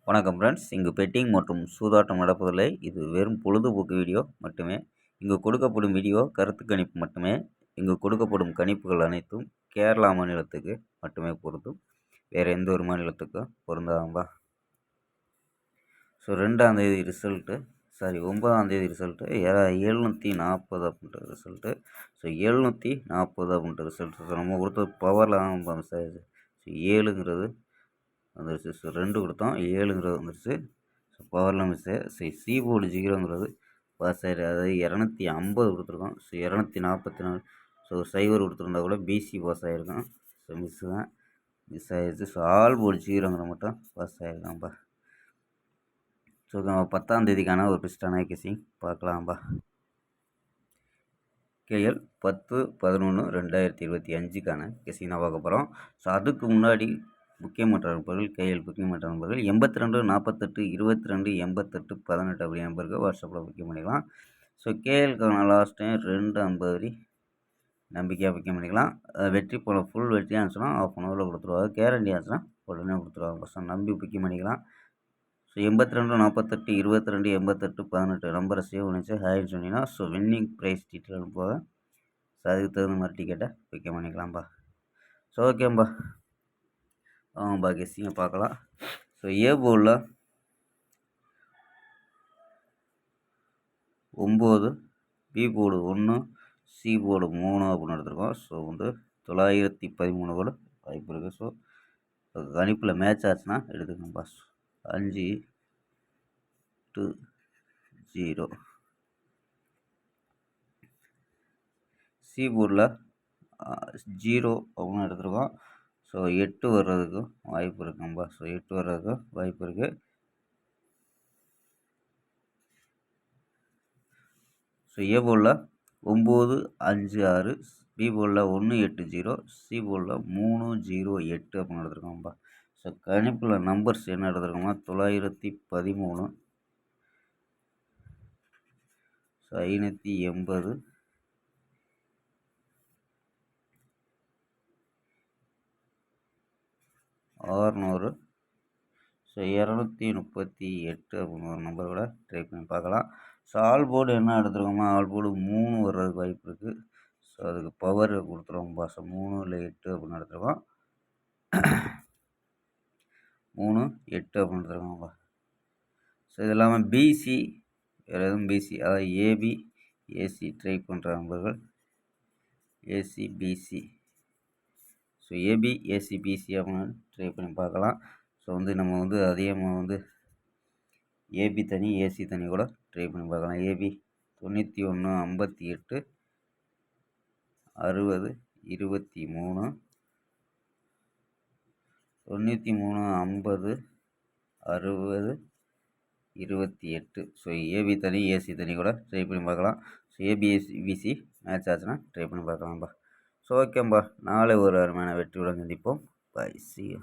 வணக்கம் ஃப்ரெண்ட்ஸ். இங்கு பெட்டிங் மற்றும் சூதாட்டம் நடப்பதில்லை. இது வெறும் பொழுதுபோக்கு வீடியோ மட்டுமே. இங்கு கொடுக்கப்படும் வீடியோ கருத்து கணிப்பு மட்டுமே. இங்கு கொடுக்கப்படும் கணிப்புகள் அனைத்தும் கேரளா மாநிலத்துக்கு மட்டுமே பொருந்தும். வேறு எந்த ஒரு மாநிலத்துக்கும் பொருந்தாம்பா. ஸோ 2ஆம் தேதி ரிசல்ட்டு 9ஆம் தேதி ரிசல்ட்டு 740 அப்படின்ற ரிசல்ட்டு. ஸோ 740 அப்படின்ற ரிசல்ட்டு. ஸோ நம்ம கொடுத்தது பவரில் தான் ஸோ 7ங்கிறது வந்துருச்சு. ஸோ 2 கொடுத்தோம், 7ங்கிறது வந்துருச்சு. ஸோ பவரில் மிஸ்ஸு. சி போர்டு 0ங்கிறது பாஸ் ஆகிடு. அதாவது 250 கொடுத்துருக்கோம். ஸோ 244. ஸோ 0 கொடுத்துருந்தா கூட பிசி பாஸ் ஆகிருக்கும். ஸோ மிஸ் ஆகிடுச்சு. ஸோ ஆல் போர்டு 0ங்கிற மட்டும் பாஸ் ஆகிருக்காம்பா. ஸோ நம்ம 10ஆம் தேதிக்கான ஒரு பெஸ்ட்டான கெஸ்ஸிங் பார்க்கலாம்பா. கேஎல் 10/11/2025க்கான கெஸ்ஸிங் தான் பார்க்க போகிறோம். ஸோ அதுக்கு முன்னாடி முக்கியமற்ற நண்பர்கள், கேஎல் முக்கியமற்ற நண்பர்கள் 82 48 22 88 18 அப்படி நம்பருக்கு வாட்ஸ்அப்பில் புக்கிங் பண்ணிக்கலாம். ஸோ கேஎல்க்கான லாஸ்ட் டைம் 250 நம்பிக்கையாக புக்கிங் பண்ணிக்கலாம். வெற்றி போல ஃபுல் வெற்றியாக இருந்துச்சுன்னா ½ ஹவரில் கொடுத்துருவாங்க. கேரண்டி ஆச்சுன்னா உடனே கொடுத்துருவாங்க. ஸோ நம்பி புக்கிங் பண்ணிக்கலாம். ஸோ 82 48 22 88 18 நம்பரை சேவ் பண்ணிச்சு ஹேன்னு சொன்னீங்கன்னா ஸோ வின்னிங் ப்ரைஸ் டீட்டெயில் அனுப்புவாங்க. ஸோ அதுக்கு தகுந்த மாதிரி டிக்கெட்டை புக்கிங் பண்ணிக்கலாம்ப்பா. ஸோ ஓகேம்பா, ஆமாம்பா கெஸ்ஸிங்கை பார்க்கலாம். ஸோ ஏ போர்டில் 9, பி போர்டு 1, சி போர்டு 3 அப்படின்னு எடுத்துருக்கோம். ஸோ 913 கூட வாய்ப்பு இருக்குது. ஸோ கணிப்பில் மேட்ச் ஆச்சுன்னா எடுத்துக்கணும்ப்பா. 5-0. சி போர்டில் 0 அப்படின்னு எடுத்துருக்கோம். ஸோ 8 வர்றதுக்கு வாய்ப்பு இருக்கும்பா. ஸோ 8 வர்றதுக்கு வாய்ப்பு இருக்குது. ஸோ ஏ போர்டில் 956, பி போர்டில் 180, சி போர்டில் 308 அப்படின்னு எடுத்துருக்கோம்ப்பா. ஸோ கணிப்பில் நம்பர்ஸ் என்ன எடுத்துருக்கோம்னா 913, ஸோ 580, 600, ஸோ 238 அப்படின்னு ஒரு நம்பர் கூட ட்ரை பண்ணி பார்க்கலாம். ஸோ ஆல் போர்டு என்ன எடுத்துருக்கோமா, ஆல் போர்டு 3 வர்றதுக்கு வாய்ப்பு இருக்குது. ஸோ அதுக்கு பவர் கொடுத்துருவோம்பா. ஸோ 3 இல்லை 8 அப்படின்னு எடுத்துருக்கோம். 3 8 அப்படின்னு எடுத்துருக்கோம்ப்பா. ஸோ இது இல்லாமல் பிசி, வேறு எதுவும் பிசி, அதாவது ஏபி ஏசி ட்ரை பண்ணுற நம்பர்கள் AC BC. So AB AC BC அப்படின்னு ட்ரை பண்ணி பார்க்கலாம். ஸோ நம்ம அதிகமாக ஏபி தனி ஏசி தனி கூட ட்ரை பண்ணி பார்க்கலாம். ஏபி 91 58 60 23, 93 50 60 28. ஸோ ஏபி தனி ஏசி தனி கூட ட்ரை பண்ணி பார்க்கலாம். So AB AC BC match ஆச்சுன்னா ட்ரை பண்ணி பார்க்கலாம்ப்பா. ஸோ ஓகேம்பா, நாளை ஒரு அருமையான வெற்றியுடன் சந்திப்போம். Bye, see you.